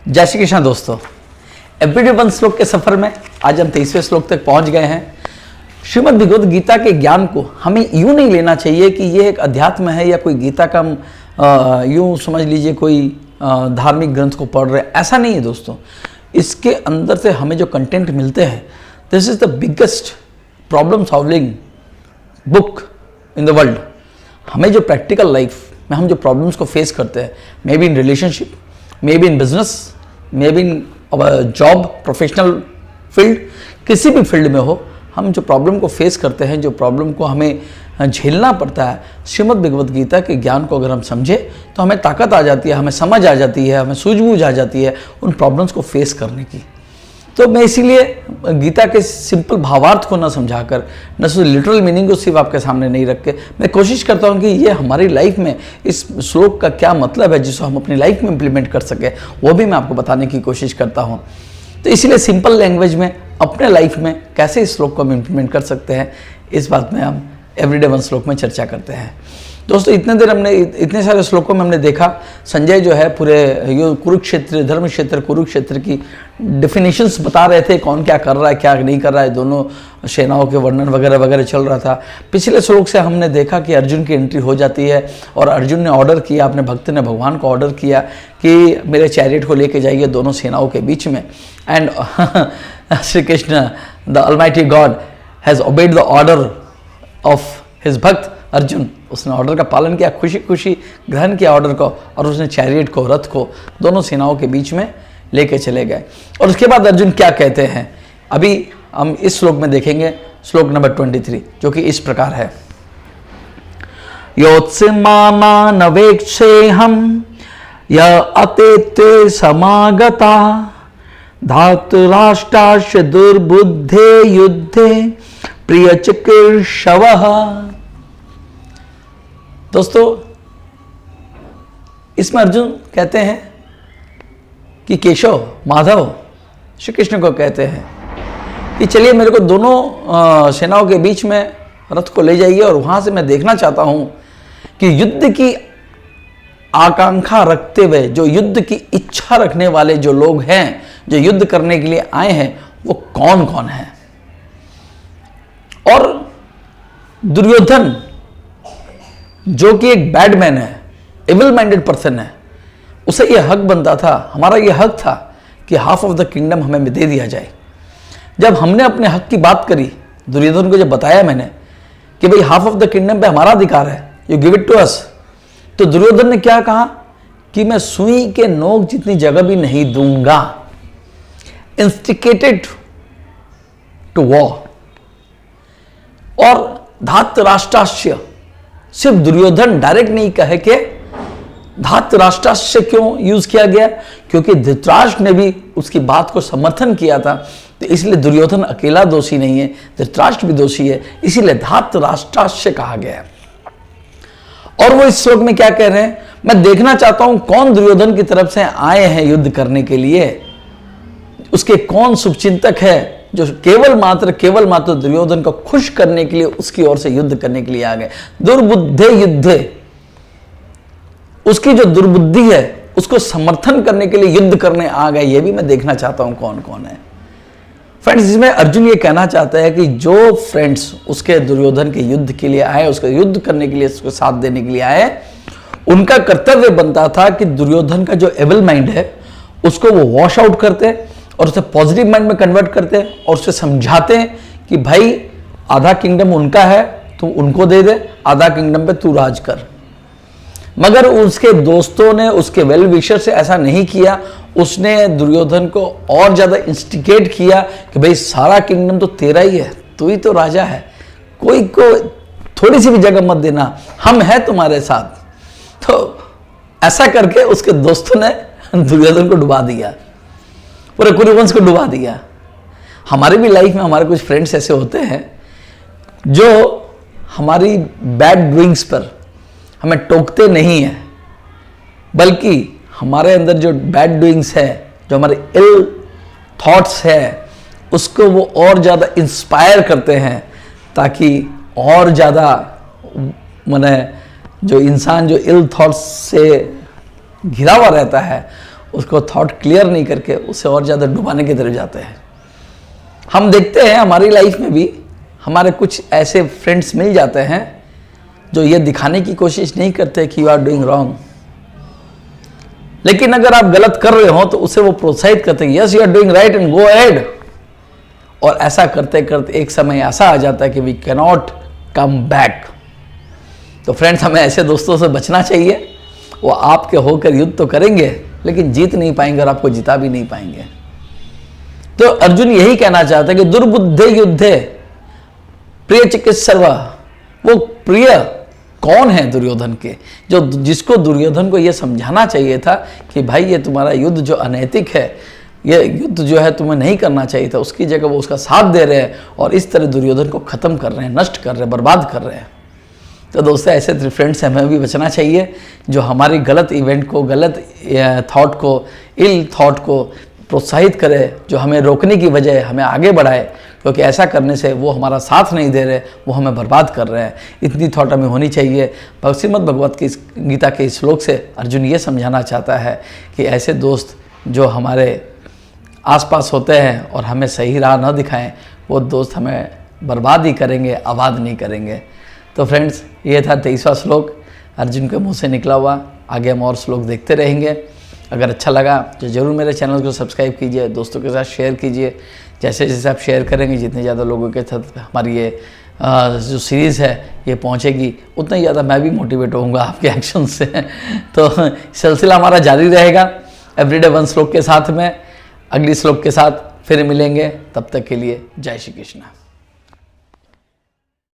जय श्री कृष्ण दोस्तों, everyday one श्लोक के सफर में आज हम 23वें श्लोक तक पहुंच गए हैं। श्रीमद् भगवद गीता के ज्ञान को हमें यूं नहीं लेना चाहिए कि ये एक अध्यात्म है या कोई गीता का यूं समझ लीजिए कोई धार्मिक ग्रंथ को पढ़ रहे, ऐसा नहीं है दोस्तों। इसके अंदर से हमें जो कंटेंट मिलते हैं, this is the biggest problem solving book in the world. हमें जो प्रैक्टिकल लाइफ में हम जो प्रॉब्लम्स को फेस करते हैं, may be in relationship, may be in business, may be in job, professional field, किसी भी फील्ड में हो, हम जो प्रॉब्लम को फेस करते हैं, जो प्रॉब्लम को हमें झेलना पड़ता है, श्रीमद् भगवद गीता के ज्ञान को अगर हम समझे तो हमें ताकत आ जाती है, हमें समझ आ जाती है, हमें सूझबूझ आ जाती है उन प्रॉब्लम्स को फेस करने की। तो मैं इसीलिए गीता के सिंपल भावार्थ को ना समझाकर, न सिर्फ लिटरल मीनिंग को सिर्फ आपके सामने नहीं रख के, मैं कोशिश करता हूँ कि ये हमारी लाइफ में इस श्लोक का क्या मतलब है जिसको हम अपनी लाइफ में इम्प्लीमेंट कर सके, वो भी मैं आपको बताने की कोशिश करता हूँ। तो इसीलिए सिंपल लैंग्वेज में अपने लाइफ में कैसे इस श्लोक को हम इम्प्लीमेंट कर सकते हैं, इस बात में हम एवरीडे वन श्लोक में चर्चा करते हैं। दोस्तों, इतने देर हमने इतने सारे श्लोकों में हमने देखा संजय जो है पूरे कुरुक्षेत्र, धर्म क्षेत्र, कुरुक्षेत्र की डेफिनेशंस बता रहे थे, कौन क्या कर रहा है, क्या नहीं कर रहा है, दोनों सेनाओं के वर्णन वगैरह वगैरह चल रहा था। पिछले श्लोक से हमने देखा कि अर्जुन की एंट्री हो जाती है और अर्जुन ने ऑर्डर किया, अपने भक्त ने भगवान को ऑर्डर किया कि मेरे चैरियट को लेके जाइए दोनों सेनाओं के बीच में। And Shri Krishna the almighty God has obeyed the order of his bhakt Arjun. उसने ऑर्डर का पालन किया, खुशी खुशी ग्रहण किया ऑर्डर को, और उसने चैरियट को, रथ को दोनों सेनाओं के बीच में लेके चले गए। और उसके बाद अर्जुन क्या कहते हैं अभी हम इस श्लोक में देखेंगे, श्लोक नंबर 23, जो कि इस प्रकार है। योत्सिमानानवेक्षेहं य अतेते समागता धातुराष्ट्रास्य दुर्बुद्धे युद्धे प्रियचिकीर्षवः। दोस्तों, इसमें अर्जुन कहते हैं कि केशव, माधव श्री कृष्ण को कहते हैं कि चलिए मेरे को दोनों सेनाओं के बीच में रथ को ले जाइए और वहां से मैं देखना चाहता हूं कि युद्ध की आकांक्षा रखते हुए, जो युद्ध की इच्छा रखने वाले जो लोग हैं, जो युद्ध करने के लिए आए हैं, वो कौन कौन है। और दुर्योधन जो कि एक बैड मैन है, एविल माइंडेड पर्सन है, उसे यह हक बनता था, हमारा यह हक था कि हाफ ऑफ द किंगडम हमें दे दिया जाए। जब हमने अपने हक की बात करी, दुर्योधन को जब बताया मैंने कि भाई हाफ ऑफ द किंगडम पे हमारा अधिकार है, you give it to us, तो दुर्योधन ने क्या कहा कि मैं सुई के नोक जितनी जगह भी नहीं दूंगा। इंस्टिकेटेड टू वॉर। और धातराष्ट्रास्य, सिर्फ दुर्योधन डायरेक्ट नहीं कहे कि धातराष्ट्रास्य क्यों यूज किया गया, क्योंकि धृतराष्ट्र ने भी उसकी बात को समर्थन किया था, तो इसलिए दुर्योधन अकेला दोषी नहीं है, धृतराष्ट्र भी दोषी है, इसीलिए धातराष्ट्रास्य कहा गया। और वो इस श्लोक में क्या कह रहे हैं, मैं देखना चाहता हूं कौन दुर्योधन की तरफ से आए हैं युद्ध करने के लिए, उसके कौन शुभचिंतक है जो केवल मात्र दुर्योधन को खुश करने के लिए उसकी ओर से युद्ध करने के लिए आ गए। दुर्बुद्धे युद्धे, उसकी जो दुर्बुद्धि है उसको समर्थन करने के लिए युद्ध करने आ गए। ये भी मैं देखना चाहता हूं कौन कौन है। फ्रेंड्स, इसमें अर्जुन ये कहना चाहता है कि जो फ्रेंड्स उसके दुर्योधन के युद्ध के लिए आए, उसका युद्ध करने के लिए, उसको साथ देने के लिए आए, उनका कर्तव्य बनता था कि दुर्योधन का जो एविल माइंड है उसको वो वॉश आउट करते और उसे पॉजिटिव माइंड में कन्वर्ट करते और उसे समझाते हैं कि भाई आधा किंगडम उनका है, तू उनको दे दे, आधा किंगडम पे तू राज कर। मगर उसके दोस्तों ने, उसके वेल विशर से ऐसा नहीं किया। उसने दुर्योधन को और ज्यादा इंस्टिगेट किया कि भाई सारा किंगडम तो तेरा ही है, तू ही तो राजा है, कोई को थोड़ी सी भी जगह मत देना, हम हैं तुम्हारे साथ। तो ऐसा करके उसके दोस्तों ने दुर्योधन को डुबा दिया, पूरे कुरुवंश को डुबा दिया। हमारी भी लाइफ में हमारे कुछ फ्रेंड्स ऐसे होते हैं जो हमारी बैड डूइंग्स पर हमें टोकते नहीं है, बल्कि हमारे अंदर जो बैड डूइंग्स है, जो हमारे इल थॉट्स है, उसको वो और ज़्यादा इंस्पायर करते हैं, ताकि और ज़्यादा माने जो इंसान जो इल थॉट्स से घिरा हुआ रहता है उसको थॉट क्लियर नहीं करके उसे और ज़्यादा डुबाने की तरफ जाते हैं। हम देखते हैं हमारी लाइफ में भी हमारे कुछ ऐसे फ्रेंड्स मिल जाते हैं जो ये दिखाने की कोशिश नहीं करते कि यू आर डूइंग रॉन्ग, लेकिन अगर आप गलत कर रहे हो तो उसे वो प्रोत्साहित करते हैं, yes you are doing right and go ahead. और ऐसा करते करते एक समय ऐसा आ जाता है कि we can not come back. तो फ्रेंड्स, हमें ऐसे दोस्तों से बचना चाहिए। वो आपके होकर युद्ध तो करेंगे लेकिन जीत नहीं पाएंगे और आपको जिता भी नहीं पाएंगे। तो अर्जुन यही कहना चाहता है कि दुर्बुद्धे युद्धे प्रिय चिकित्सर्वा। वो प्रिय कौन है दुर्योधन के, जिसको दुर्योधन को यह समझाना चाहिए था कि भाई ये तुम्हारा युद्ध जो अनैतिक है, ये युद्ध जो है तुम्हें नहीं करना चाहिए था, उसकी जगह वो उसका साथ दे रहे हैं और इस तरह दुर्योधन को खत्म कर रहे हैं, नष्ट कर रहे हैं, बर्बाद कर रहे हैं। तो दोस्तों, ऐसे फ्रेंड्स से हमें भी बचना चाहिए जो हमारी गलत इवेंट को, गलत थॉट को, इल थॉट को प्रोत्साहित करे, जो हमें रोकने की बजाय हमें आगे बढ़ाए, क्योंकि ऐसा करने से वो हमारा साथ नहीं दे रहे, वो हमें बर्बाद कर रहे हैं। इतनी थॉट हमें होनी चाहिए। श्रीमद् भगवत की गीता के इस श्लोक से अर्जुन ये समझाना चाहता है कि ऐसे दोस्त जो हमारे आसपास होते हैं और हमें सही राह न दिखाएं, वो दोस्त हमें बर्बाद ही करेंगे, आबाद नहीं करेंगे। तो फ्रेंड्स, ये था 23वां श्लोक अर्जुन के मुंह से निकला हुआ। आगे हम और श्लोक देखते रहेंगे। अगर अच्छा लगा तो ज़रूर मेरे चैनल को सब्सक्राइब कीजिए, दोस्तों के साथ शेयर कीजिए। जैसे जैसे आप शेयर करेंगे, जितने ज़्यादा लोगों के साथ हमारी ये जो सीरीज़ है ये पहुंचेगी, उतना ही ज़्यादा मैं भी मोटिवेट होऊंगा आपके एक्शन से। तो सिलसिला हमारा जारी रहेगा एवरीडे 1 श्लोक के साथ में। अगली श्लोक के साथ फिर मिलेंगे, तब तक के लिए जय श्री कृष्ण।